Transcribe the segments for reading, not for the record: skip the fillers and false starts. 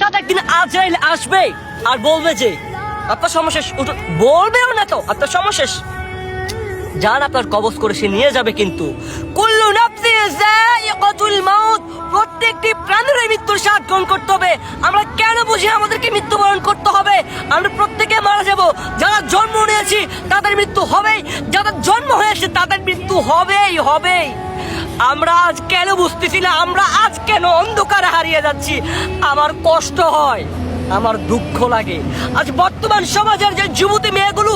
একদিন আজরাইল আসবে আর বলবে যে আপনার সমস্যা বলবেও না তো আপনার সমস্যা যান আপনার কবজ করে সে নিয়ে যাবে। কিন্তু কুল্লু নাফসিন যায়িকাতুল মাউত, প্রত্যেকটি প্রাণের মৃত্যুর স্বাদ গ্রহণ করতে হবে। আমরা কেন বুঝি আমাদেরকে মৃত্যুবরণ করতে হবে? আমরা প্রত্যেকে মারা যাব। যারা জন্ম নিয়েছি তাদের মৃত্যু হবেই, যাদের জন্ম হয়েছে তাদের মৃত্যু হবেই। আমরা আজ কেন বুঝতেছি না? আমরা আজ কেন অন্ধকারে হারিয়ে যাচ্ছি? আমার কষ্ট হয়, আমার দুঃখ লাগে। আজ বর্তমান সমাজের যে যুবতী মেয়েগুলো,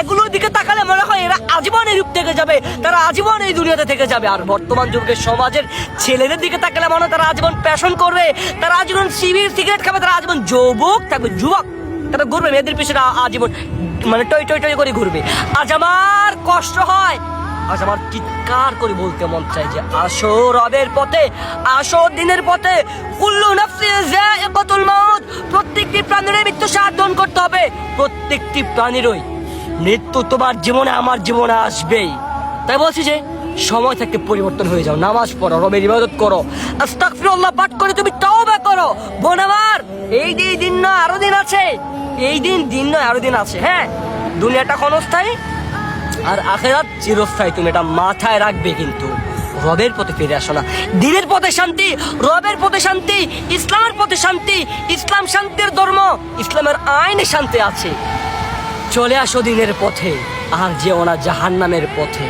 এগুলোর দিকে তাকালে মনে হয় এরা আজীবন এই রূপ থেকে যাবে, তারা আজীবন এই দুনিয়াতে থেকে যাবে। আর বর্তমান যুগের সমাজের ছেলেদের দিকে তাকালে মনে হয় তারা আজীবন প্যাশন করবে, তারা আজীবন সিগারেট খাবে, তারা আজীবন যুবক তারা ঘুরবে মেয়েদের পিছনে আজীবন, মানে টই করে ঘুরবে। আজ আমার কষ্ট হয়, আজ আমার চিৎকার করে বলতে মন চাই যে আসো রবের পথে, আসো দিনের পথে। কুল্লু নাফসিন যায়িকাতুল মাউত, প্রত্যেকটি প্রাণীর মৃত্যু সাধন করতে হবে। প্রত্যেকটি প্রাণীরই মৃত্যু তোমার জীবনে আমার জীবনে আসবেই। তাই বলছি যে সময় থাকতে পরিবর্তন হয়ে যাও, নামাজ পড়ো, রবের ইবাদত করো, আস্তাগফিরুল্লাহ পাঠ করে তুমি তওবা করো। বোন আমার, এই দিন নয় আরো দিন আছে, এই দিন নয় আরো দিন আছে। হ্যাঁ, দুনিয়াটা ক্ষণস্থায়ী আর আখিরাত চিরস্থায়ী, তুমি এটা মাথায় রাখবে। কিন্তু রবের পথে ফিরে আসো না। দিনের পথে শান্তি, রবের পথে শান্তি, ইসলামের পথে শান্তি। ইসলাম শান্তির ধর্ম, ইসলামের আইনে শান্তি আছে। চলে আসো দিনের পথে, আর যেও না জাহান্নামের পথে।